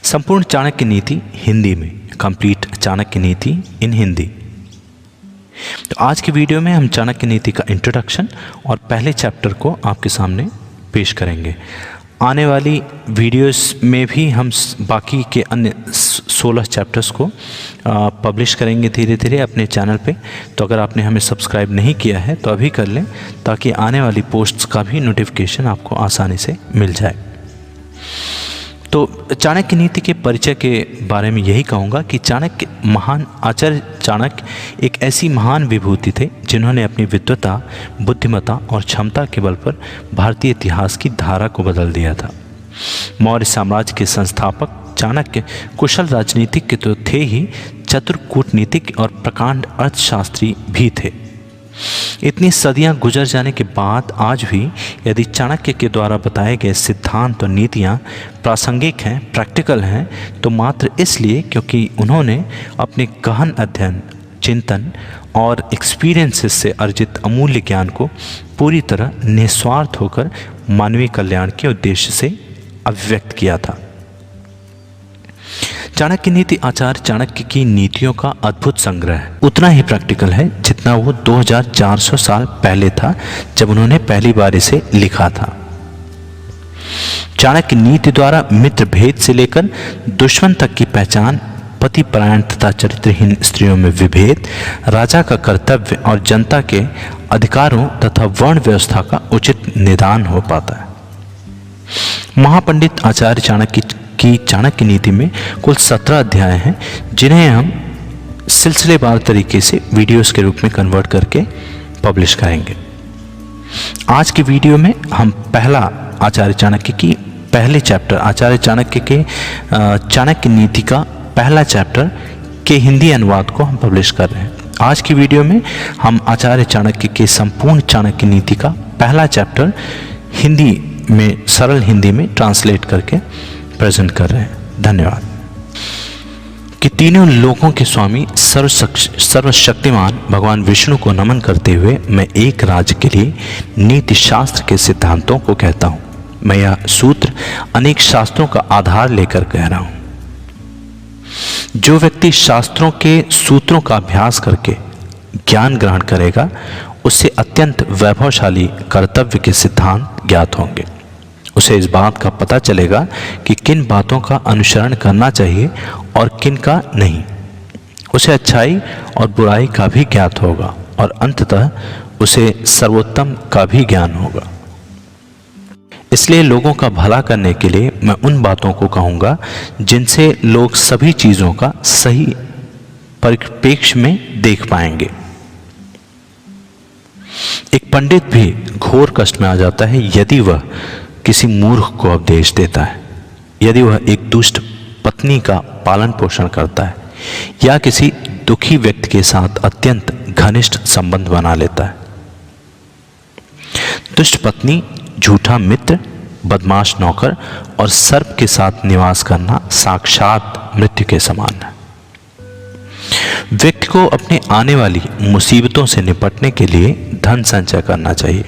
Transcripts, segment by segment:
संपूर्ण चाणक्य नीति हिंदी में, कंप्लीट चाणक्य नीति इन हिंदी। तो आज की वीडियो में हम चाणक्य नीति का इंट्रोडक्शन और पहले चैप्टर को आपके सामने पेश करेंगे। आने वाली वीडियोस में भी हम बाकी के अन्य 16 चैप्टर्स को पब्लिश करेंगे धीरे धीरे अपने चैनल पे। तो अगर आपने हमें सब्सक्राइब नहीं किया है तो अभी कर लें, ताकि आने वाली पोस्ट्स का भी नोटिफिकेशन आपको आसानी से मिल जाए। तो चाणक्य नीति के परिचय के बारे में यही कहूँगा कि चाणक्य महान आचार्य चाणक्य एक ऐसी महान विभूति थे जिन्होंने अपनी विद्वता, बुद्धिमत्ता और क्षमता के बल पर भारतीय इतिहास की धारा को बदल दिया था। मौर्य साम्राज्य के संस्थापक चाणक्य कुशल राजनीतिज्ञ तो थे ही, चतुर कूटनीतिज्ञ और प्रकांड अर्थशास्त्री भी थे। इतनी सदियां गुजर जाने के बाद आज भी यदि चाणक्य के द्वारा बताए गए सिद्धांत और नीतियां प्रासंगिक हैं, प्रैक्टिकल हैं, तो मात्र इसलिए क्योंकि उन्होंने अपने गहन अध्ययन, चिंतन और एक्सपीरियंसेस से अर्जित अमूल्य ज्ञान को पूरी तरह निस्वार्थ होकर मानवीय कल्याण के उद्देश्य से अभिव्यक्त किया था। चाणक्य नीति आचार्य चाणक्य की नीतियों का अद्भुत संग्रह है। उतना ही प्रैक्टिकल है जितना वो 2400 साल पहले था जब उन्होंने पहली बार इसे लिखा था। चाणक्य नीति द्वारा मित्र भेद से लेकर दुश्मन तक की पहचान, पति परायण तथा चरित्रहीन स्त्रियों में विभेद, राजा का कर्तव्य और जनता के अधिकारों तथा वर्ण व्यवस्था का उचित निदान हो पाता है। महापंडित आचार्य चाणक्य की चाणक्य नीति में कुल 17 अध्याय हैं, जिन्हें हम सिलसिलेवार तरीके से वीडियोस के रूप में कन्वर्ट करके पब्लिश करेंगे। आज की वीडियो में हम पहला आचार्य चाणक्य की पहले चैप्टर, आचार्य चाणक्य के चाणक्य नीति का पहला चैप्टर के हिंदी अनुवाद को हम पब्लिश कर रहे हैं। आज की वीडियो में हम आचार्य चाणक्य के संपूर्ण चाणक्य नीति का पहला चैप्टर हिंदी में, सरल हिंदी में ट्रांसलेट करके प्रेजेंट कर रहे हैं। धन्यवाद। कि तीनों लोकों के स्वामी सर्वशक्तिमान भगवान विष्णु को नमन करते हुए मैं एक राज्य के लिए नीति शास्त्र के सिद्धांतों को कहता हूँ। मैं यह सूत्र अनेक शास्त्रों का आधार लेकर कह रहा हूँ। जो व्यक्ति शास्त्रों के सूत्रों का अभ्यास करके ज्ञान ग्रहण करेगा, उससे अत्यंत वैभवशाली कर्तव्य के सिद्धांत ज्ञात होंगे। उसे इस बात का पता चलेगा कि किन बातों का अनुसरण करना चाहिए और किन का नहीं। उसे अच्छाई और बुराई का भी ज्ञात होगा और अंततः उसे सर्वोत्तम का भी ज्ञान होगा। इसलिए लोगों का भला करने के लिए मैं उन बातों को कहूँगा जिनसे लोग सभी चीज़ों का सही परिप्रेक्ष्य में देख पाएंगे। एक पंडित भी घोर कष्ट में आ जाता है यदि वह किसी मूर्ख को उपदेश देता है, यदि वह एक दुष्ट पत्नी का पालन पोषण करता है या किसी दुखी व्यक्ति के साथ अत्यंत घनिष्ठ संबंध बना लेता है। दुष्ट पत्नी, झूठा मित्र, बदमाश नौकर और सर्प के साथ निवास करना साक्षात मृत्यु के समान है। व्यक्ति को अपने आने वाली मुसीबतों से निपटने के लिए धन संचय करना चाहिए।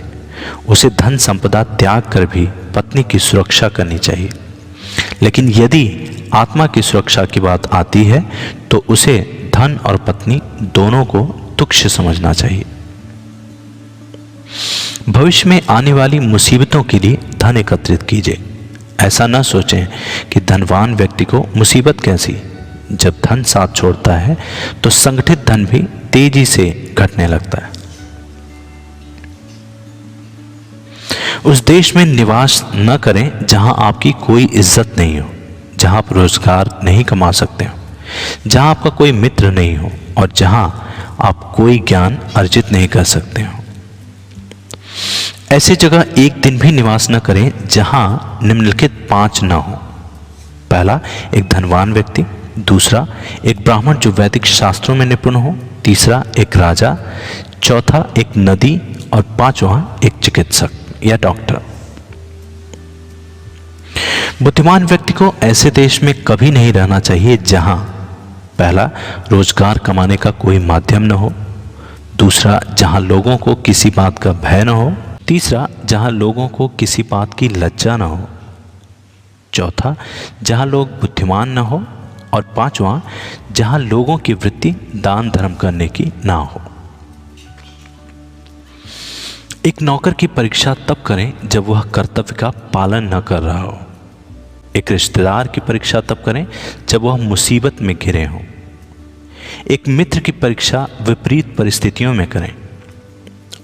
उसे धन संपदा त्याग कर भी पत्नी की सुरक्षा करनी चाहिए। लेकिन यदि आत्मा की सुरक्षा की बात आती है तो उसे धन और पत्नी दोनों को तुच्छ समझना चाहिए। भविष्य में आने वाली मुसीबतों के लिए धन एकत्रित कीजिए। ऐसा न सोचें कि धनवान व्यक्ति को मुसीबत कैसी। जब धन साथ छोड़ता है तो संगठित धन भी तेजी से घटने लगता है। उस देश में निवास न करें जहां आपकी कोई इज्जत नहीं हो, जहां आप रोजगार नहीं कमा सकते हो, जहां आपका कोई मित्र नहीं हो और जहां आप कोई ज्ञान अर्जित नहीं कर सकते हो। ऐसी जगह एक दिन भी निवास न करें जहां निम्नलिखित 5 न हो। पहला, एक धनवान व्यक्ति। दूसरा, एक ब्राह्मण जो वैदिक शास्त्रों में निपुण हो। तीसरा, एक राजा। चौथा, एक नदी। और पांचवा, एक चिकित्सक या डॉक्टर। बुद्धिमान व्यक्ति को ऐसे देश में कभी नहीं रहना चाहिए जहां पहला, रोजगार कमाने का कोई माध्यम न हो। दूसरा, जहां लोगों को किसी बात का भय न हो। तीसरा, जहां लोगों को किसी बात की लज्जा न हो। चौथा, जहाँ लोग बुद्धिमान न हो। और पांचवा, जहाँ लोगों की वृत्ति दान धर्म करने की ना हो। एक नौकर की परीक्षा तब करें जब वह कर्तव्य का पालन न कर रहा हो। एक रिश्तेदार की परीक्षा तब करें जब वह मुसीबत में घिरे हों। एक मित्र की परीक्षा विपरीत परिस्थितियों में करें।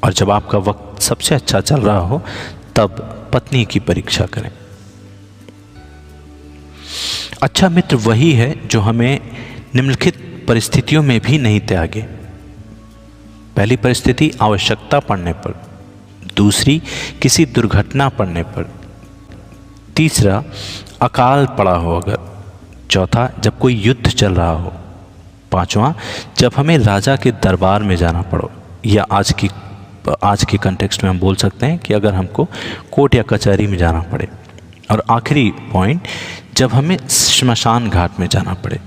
और जब आपका वक्त सबसे अच्छा चल रहा हो तब पत्नी की परीक्षा करें। अच्छा मित्र वही है जो हमें निम्नलिखित परिस्थितियों में भी नहीं त्यागे। पहली परिस्थिति, आवश्यकता पड़ने पर। दूसरी, किसी दुर्घटना पड़ने पर। तीसरा, अकाल पड़ा हो अगर। चौथा, जब कोई युद्ध चल रहा हो। पांचवा, जब हमें राजा के दरबार में जाना पड़ो, या आज की कंटेक्स्ट में हम बोल सकते हैं कि अगर हमको कोर्ट या कचहरी में जाना पड़े। और आखिरी पॉइंट, जब हमें श्मशान घाट में जाना पड़े।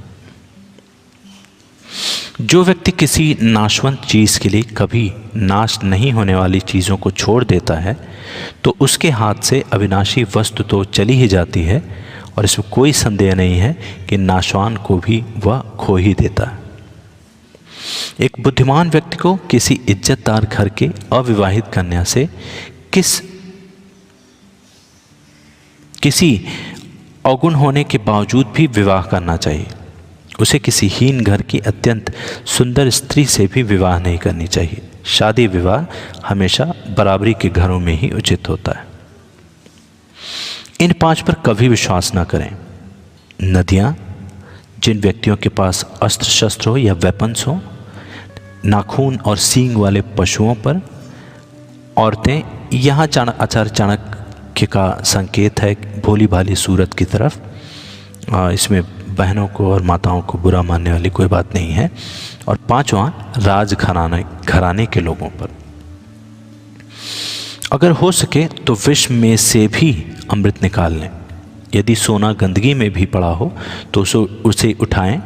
जो व्यक्ति किसी नाशवंत चीज़ के लिए कभी नाश नहीं होने वाली चीज़ों को छोड़ देता है तो उसके हाथ से अविनाशी वस्तु तो चली ही जाती है, और इसमें कोई संदेह नहीं है कि नाशवान को भी वह खो ही देता है। एक बुद्धिमान व्यक्ति को किसी इज्जतदार घर के अविवाहित कन्या से किसी अवगुण होने के बावजूद भी विवाह करना चाहिए। उसे किसी हीन घर की अत्यंत सुंदर स्त्री से भी विवाह नहीं करनी चाहिए। शादी विवाह हमेशा बराबरी के घरों में ही उचित होता है। इन 5 पर कभी विश्वास न करें। नदियाँ, जिन व्यक्तियों के पास अस्त्र शस्त्र हो या वेपन्स हो। नाखून और सींग वाले पशुओं पर। औरतें, यहाँ आचार्य चाणक्य का संकेत है भोली भाली सूरत की तरफ। इसमें बहनों को और माताओं को बुरा मानने वाली कोई बात नहीं है। और पांचवा, राज घराने के लोगों पर। अगर हो सके तो विष में से भी अमृत निकाल लें। यदि सोना गंदगी में भी पड़ा हो तो उसे उठाएं,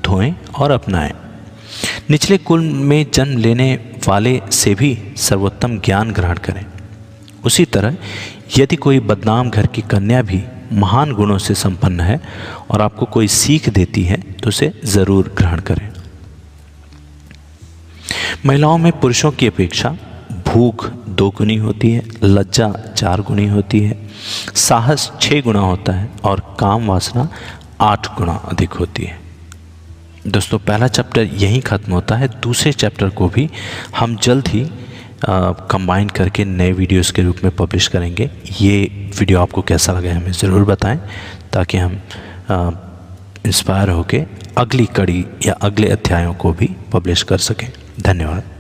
धोएं और अपनाएं। निचले कुल में जन्म लेने वाले से भी सर्वोत्तम ज्ञान ग्रहण करें। उसी तरह यदि कोई बदनाम घर की कन्या भी महान गुणों से संपन्न है और आपको कोई सीख देती है तो उसे ज़रूर ग्रहण करें। महिलाओं में पुरुषों की अपेक्षा भूख 2 गुनी होती है, लज्जा 4 गुनी होती है, साहस 6 गुना होता है और काम वासना 8 गुना अधिक होती है। दोस्तों, पहला चैप्टर यहीं ख़त्म होता है। दूसरे चैप्टर को भी हम जल्द ही कंबाइन करके नए वीडियोस के रूप में पब्लिश करेंगे। ये वीडियो आपको कैसा लगा हमें ज़रूर बताएं, ताकि हम इंस्पायर होकर अगली कड़ी या अगले अध्यायों को भी पब्लिश कर सकें। धन्यवाद।